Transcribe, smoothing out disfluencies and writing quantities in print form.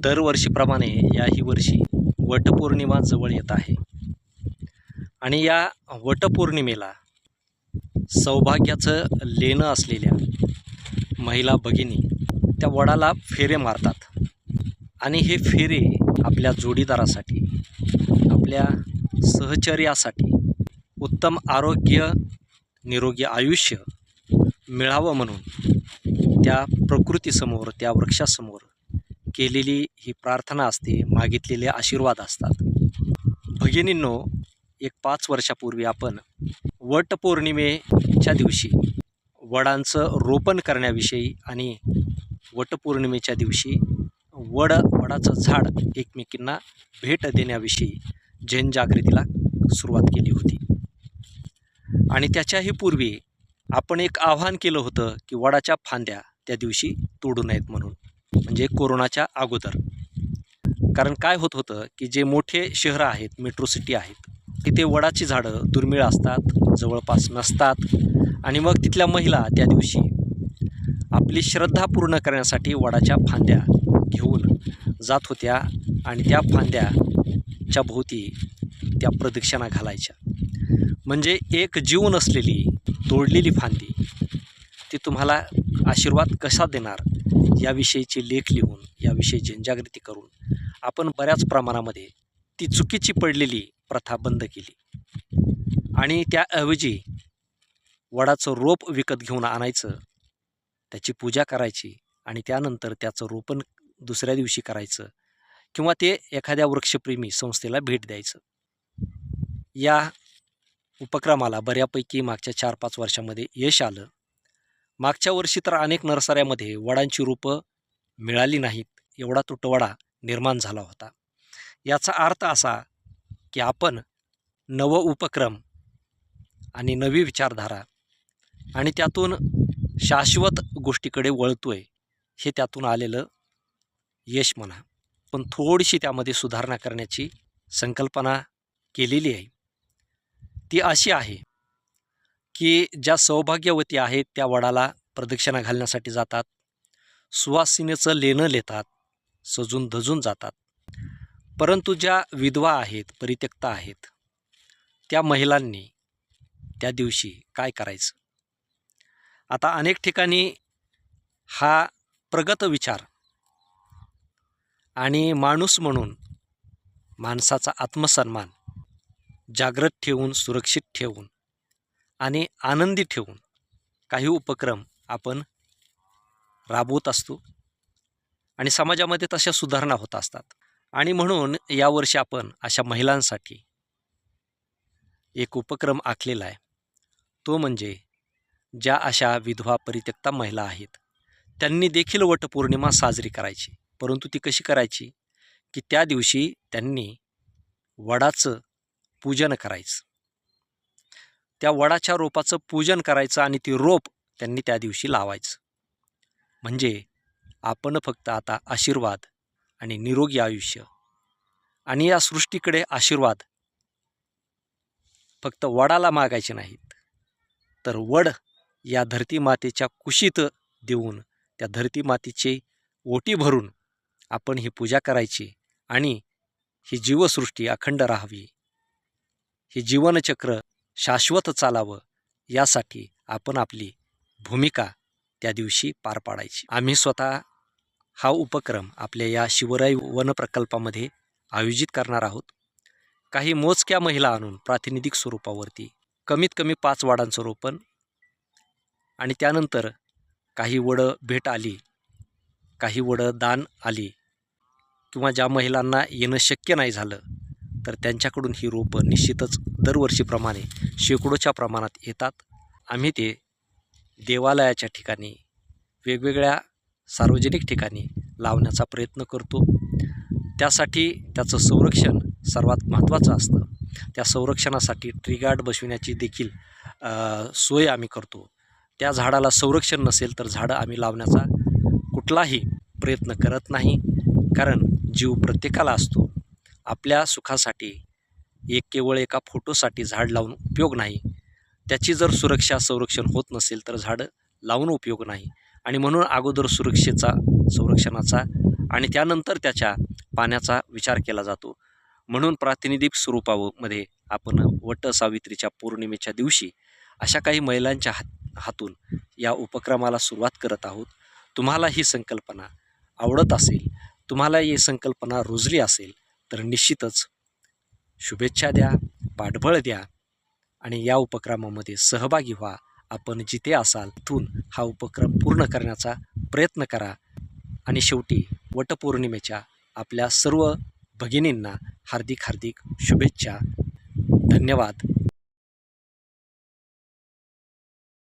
दरवर्षीप्रमाणे याही वर्षी वटपौर्णिमा जवळ येत आहे आणि या वटपौर्णिमेला सौभाग्याचं लेणं असलेल्या महिला भगिनी त्या वडाला फेरे मारतात आणि हे फेरे आपल्या जोडीदारासाठी, आपल्या सहचर्यासाठी उत्तम आरोग्य, निरोगी आयुष्य मिळावं म्हणून त्या प्रकृतीसमोर, त्या वृक्षासमोर केलेली ही प्रार्थना असते, मागितलेले आशीर्वाद असतात. भगिनींनो, एक 5 वर्षापूर्वी आपण वटपौर्णिमेच्या दिवशी वडांचं रोपण करण्याविषयी आणि वटपौर्णिमेच्या दिवशी वडाचं झाड एकमेकींना भेट देण्याविषयी जनजागृतीला सुरुवात केली होती. आणि त्याच्याही पूर्वी आपण एक आवाहन केलं होतं की वडाच्या फांद्या त्या दिवशी तोडू नयेत म्हणून, म्हणजे कोरोनाच्या अगोदर. कारण काय होत होतं की जे मोठे शहरं आहेत, मेट्रो सिटी आहेत, तिथे वडाची झाडं दुर्मिळ असतात, जवळपास नसतात आणि मग तिथल्या महिला त्या दिवशी आपली श्रद्धा पूर्ण करण्यासाठी वडाच्या फांद्या घेऊन जात होत्या आणि त्या फांद्याच्या भोवती त्या प्रदक्षिणा घालायच्या. म्हणजे एक जीव नसलेली तोडलेली फांदी ती तुम्हाला आशीर्वाद कसा देणार याविषयीचे लेख लिहून, याविषयी जनजागृती करून आपण बऱ्याच प्रमाणामध्ये ती चुकीची पडलेली प्रथा बंद केली आणि त्याऐवजी वडाचं रोप विकत घेऊन आणायचं, त्याची पूजा करायची आणि त्यानंतर त्याचं रोपण दुसऱ्या दिवशी करायचं किंवा ते एखाद्या वृक्षप्रेमी संस्थेला भेट द्यायचं. या उपक्रमाला बऱ्यापैकी मागच्या 4-5 वर्षामध्ये यश आलं. मागच्या वर्षी तर अनेक नर्सऱ्यामध्ये वडांची रोपं मिळाली नाहीत, एवढा तुटवडा निर्माण झाला होता. याचा अर्थ असा की आपण नवं उपक्रम आणि नवी विचारधारा आणि त्यातून शाश्वत गोष्टीकडे वळतोय, हे त्यातून आलेलं यश म्हणा. पण थोडीशी त्यामध्ये सुधारणा करण्याची संकल्पना केलेली आहे. ती अशी आहे की ज्या सौभाग्यवती आहेत त्या वडाला प्रदक्षिणा घालण्यासाठी जातात, सुवासिनीचं लेणं लेतात, सजून धजून जातात. परंतु ज्या विधवा आहेत, परित्यक्ता आहेत, त्या महिलांनी त्या दिवशी काय करायचं? आता अनेक ठिकाणी हा प्रगत विचार आणि माणूस म्हणून माणसाचा आत्मसन्मान जागृत ठेवून, सुरक्षित ठेवून आणि आनंदी ठेवून काही उपक्रम आपण राबवत असतो आणि समाजामध्ये तशा सुधारणा होत असतात. आणि म्हणून यावर्षी आपण अशा महिलांसाठी एक उपक्रम आखलेला आहे. तो म्हणजे ज्या अशा विधवा परित्यक्ता महिला आहेत त्यांनी देखील वटपौर्णिमा साजरी करायची. परंतु ती कशी करायची की त्या दिवशी त्यांनी वडाचं पूजन करायचं, त्या वडाच्या रोपाचं पूजन करायचं आणि ती रोप त्यांनी त्या दिवशी लावायचं. म्हणजे आपण फक्त आता आशीर्वाद आणि निरोगी आयुष्य आणि या सृष्टीकडे आशीर्वाद फक्त वडाला मागायचे नाहीत, तर वड या धरती मातेच्या कुशीत देऊन त्या धरती मातेची ओटी भरून आपण ही पूजा करायची आणि ही जीवसृष्टी अखंड राहावी, हे जीवनचक्र शाश्वत चालावं, यासाठी आपण आपली भूमिका त्या दिवशी पार पाडायची. आम्ही स्वतः हा उपक्रम आपल्या या शिवराई वन प्रकल्पामध्ये आयोजित करणार आहोत. काही मोजक्या महिला आणून प्रातिनिधिक स्वरूपावरती कमीत कमी 5 वडांचं रोपण आणि त्यानंतर काही वडं भेट आली, काही वडं दान आली किंवा ज्या महिलांना येणं शक्य नाही झालं तर त्यांच्याकडून ही रोपं निश्चितच दरवर्षीप्रमाणे शेकडोच्या प्रमाणात येतात. आम्ही ते देवालयाच्या ठिकाणी, वेगवेगळ्या सार्वजनिक ठिकाणी लावण्याचा प्रयत्न करतो. त्यासाठी त्याचं संरक्षण सर्वात महत्त्वाचं असतं. त्या संरक्षणासाठी ट्री गार्ड बसविण्याची देखील सोय आम्ही करतो. त्या झाडाला संरक्षण नसेल तर झाडं आम्ही लावण्याचा कुठलाही प्रयत्न करत नाही, कारण जीव प्रत्येकाला असतो. आपल्या सुखासाठी केवळ एका फोटोसाठी झाड लावून उपयोग नाही. त्याची जर सुरक्षा, संरक्षण होत नसेल तर झाडं लावून उपयोग नाही. आणि म्हणून अगोदर सुरक्षेचा संरक्षणाचा आणि त्यानंतर त्याच्या पाण्याचा विचार केला जातो. म्हणून प्रातिनिधिक स्वरूपामध्ये आपण वटसावित्रीच्या पौर्णिमेच्या दिवशी अशा काही महिलांच्या हातून या उपक्रमाला सुरुवात करत आहोत. तुम्हाला ही संकल्पना आवडत असेल, तुम्हाला ही संकल्पना रुजली असेल तर निश्चितच शुभेच्छा द्या, पाठबळ द्या आणि या उपक्रमामध्ये सहभागी व्हा. आपण जिथे असाल तिथून हा उपक्रम पूर्ण करण्याचा प्रयत्न करा. आणि शेवटी वटपौर्णिमेच्या आपल्या सर्व भगिनींना हार्दिक शुभेच्छा. धन्यवाद.